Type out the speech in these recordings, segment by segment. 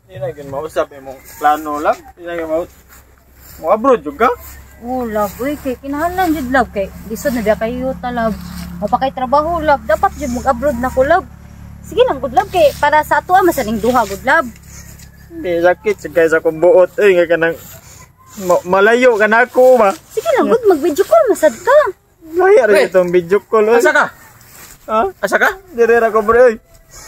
Hindi na gin mausap imong plano lang. Hindi na gin mo abroad juga. Oh, love, uy, kay kinahanglan jud love kay lisod na biya kayo ta love. Mapakay trabaho love, dapat jud mag-abroad na ko love. Sige lang good love kay para sa ato masaning duha good love. Hindi sakit guys akong buot nga kanang malayo ka na ako ba. Sige lang good mag-video call masad ka. Laya rin itong video call. Asa ka? Ha? Asa ka? Dire ra ko pre.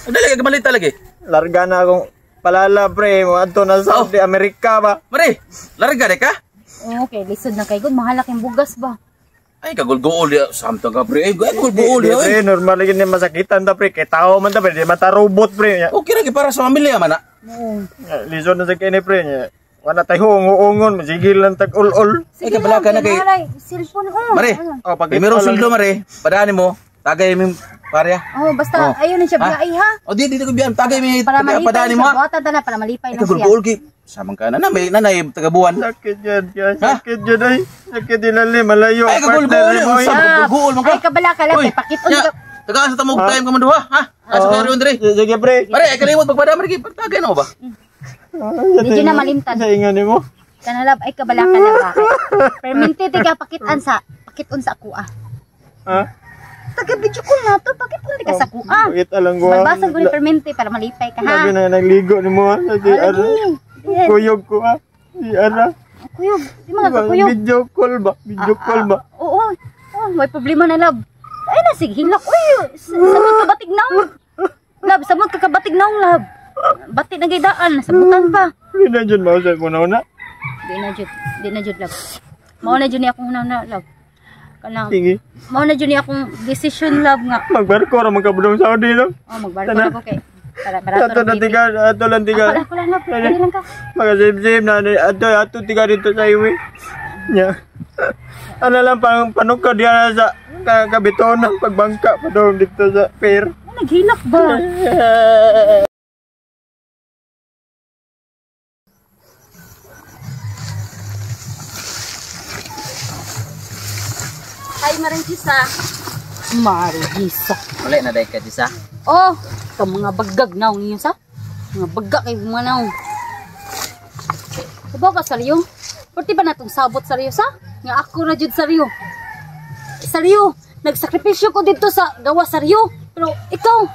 Dali ka malita lagi. Larga na akong palala pre mo adto na sa Saudi Amerika ba. Mari, larga de ka? Okay, lisod na kay good mahalak yung bugas ba. Ay kagulgool ya samtang ka pre. Ay kagulgool ya. Pre normal lagi ni masakitan ta pre kay tao man ta pre di mata robot pre. Okay ra para sa pamilya man na. Oo. Lisod na sa kini pre nya. Wala tayo ungon sigil lang tag ul-ul. Ay kabala ka na kay. Cellphone oh. Mari. Oh pag Primero suldo mari. Padaanin mo. Tagay mi parya. Oh, basta ayun na siya biyay ha. O di ko biyan tagay mi Para malipay padaanin mo. buhatan ta na para malipay na siya. Kagulgool ki. Samang ka na may nanay tagabuan. Sakit yan, sakit yan ay. Sakit din ali malayo. Ay kagulgool. Kagulgool man ka. Ay kabala ka lang kay pakit-on ka. Taga sa tamog time ka man duha ha. Asa kayo ron dire. Sige pre. Mari ay kalimot pagpadam mari tagay na ba? Di na malimtan. Sa ingan nimo. Kanalab ay kabala ka lang bakit. Permente tiga pakitan sa pakiton sa kuha. Ha? Taga video call na to, pakiton ti ka sa kuha. Bakit alang ko? Balbasan ko ni permente para malipay ka ha. Sabi na nagligo nimo ha. Sige ara. Kuyog ko ha. Si ara. Kuyog, di mga kakuyog. Video call ba? Video call ba? Oo. Oh, may problema na lab. Ay na sige hilak. Uy, samot ka batig naong. Lab, samot ka kabatig naong lab. Batik na gaydaan, sabutan pa. Hindi na dyan mausap mo na una. Di na jud lab. Mao na jud ni akong na lab. Kanang Sige. mao na jud ni akong decision lab nga. Magbarko ra magkabudong Saudi no. Oh, magbarko na ko kay para Ato na tiga, ato lang tiga. Ako lang lab, dali lang ka. Magasib-sib na ato tiga dito sa iwi. Nya. Ano lang pang panuka diya sa kabiton ng pagbangka pa daw dito sa pier. Naghilak ba? Ay, Marigisa. Marigisa. Wala na dai ka disa. Oh, ka mga bagag naw niyo sa. Mga bagag kay mga naw. Diba ka saryo? Pwede ba natong sabot saryo sa? Nga ako na jud saryo. Saryo, nagsakripisyo ko dito sa gawa saryo. Pero ikaw,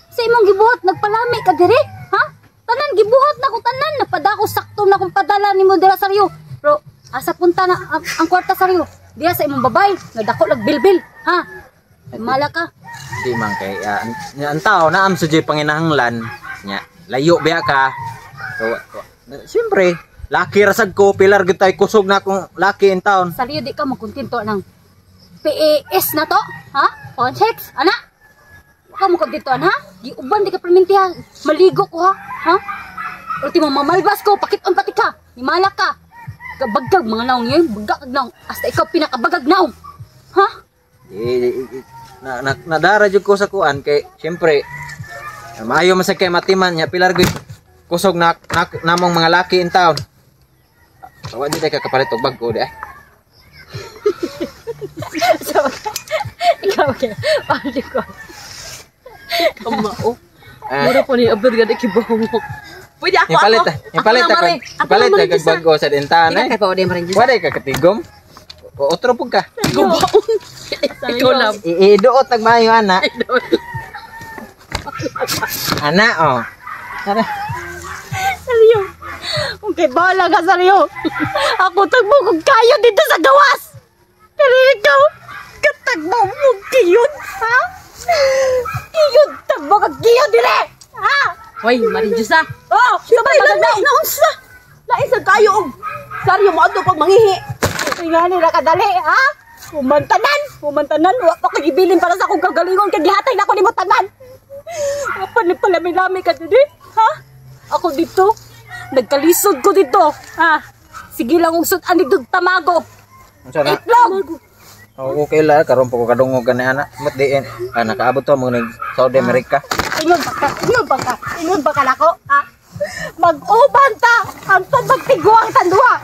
sa imong gibuhat, nagpalami ka dire? Ha? Tanan, gibuhat na ko tanan. Napadako sakto na kung padala ni mo dira saryo. Pero asa punta na ang kwarta saryo? Diya sa imong babay, nagdako lag bilbil, ha? Mala ka. Di man kay ang tao na am sujay panginahanglan nya layo biya ka. So, siyempre, laki rasag ko pilar gid tay kusog na akong laki in town. Saryo di ka magkontento ng PAS na to, ha? Context, ana? Ka mo kontento ha? Giuban di ka perminti ha. Maligo ko ha, ha? Ultimo mamalbas ko, pakit-on pati ka. Himala ka. Kabagag mga naong yun, bagag naong. Hasta ikaw pinakabagag naong. Ha? Nadara jud ko sa kuan kay siyempre maayo man sa kay matiman nya pilar gid kusog na namong mga laki in town. Wa di ka kapalit og bag ko di ay. So, ikaw okay. Pali ko. Kamao. Mura po ni abdul gadi kibong mo. Pwede ako. Ipalit kag bago sa dintahan eh. Wala ka katigom. Otro pug ka. Ikaw lang. Iduot tag maayo ana. Ana oh. Tara. Saryo. Okay, bahala ka saryo. Ako tagbo kong kayo dito sa gawas. Pero ikaw, katagbo mo kiyod, ha? Kiyod, tagbo ka kiyod dire, ha? Hoy, Marijusa. Oh, sabay lang na. Naunsa. Lain sa kayo og saryo mo adto pag mangihi. Tingani na kadali, ha? Humantanan, wa pa kagibilin para sa akong kagalingon kay gihatay na ako nimo tanan. Apa ni palami-lami ka dito, ha? Ako dito, nagkalisod ko dito, ha? Sige lang usod ani dug tamago. Unsa na? Itlog. Okay la karon po ko kadungog gani ana. Mut diin. Nakaabot to mo nag Saudi America. Ingon ba ka nako, ha? Mag-uban ta, hangtod magtiguang tanduha.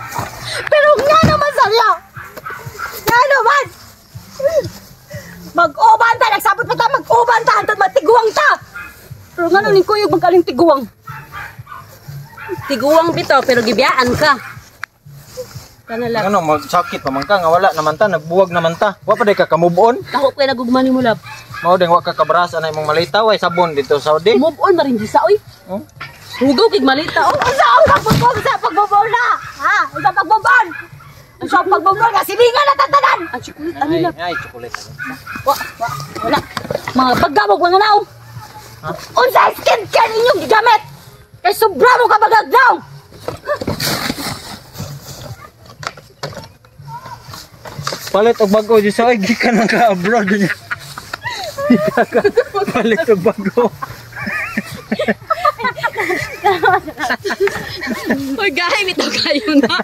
Pero nga naman sarya. Nga naman. Mag-uban ta, nagsabot pa ta, mag-uban ta, hangtod magtiguang ta. Pero nga naman kuyog magaling tiguang. tiguang bitaw pero gibiyaan ka. Kana lang. Ano, magsakit pa man ka, nga wala naman ta, nagbuwag naman ta. Wa pa day ka ka-move on. Tako kay nagugmani mo lab. Mao ding wa ka kabras anay mong malitaw ay sabon dito sa Saudi. Move on marin di sa oy. Oh. Hugaw kig malita. Oh, Unsa ang pagbubuo sa pagbubol na? Ha? Unsa pagbubol? Unsa ang pagbubol na silingan na tatanan? ang chocolate ano lab. Ay, chocolate. Wala. Mga paggamog mga naong. Unsa ang skincare ninyong gigamit? Kay sobra mo ka bagagnaw. Palit og bago di sa ay gikan nang ka abroad niya. Palit og bago. Oy, gahay bitaw kayo na.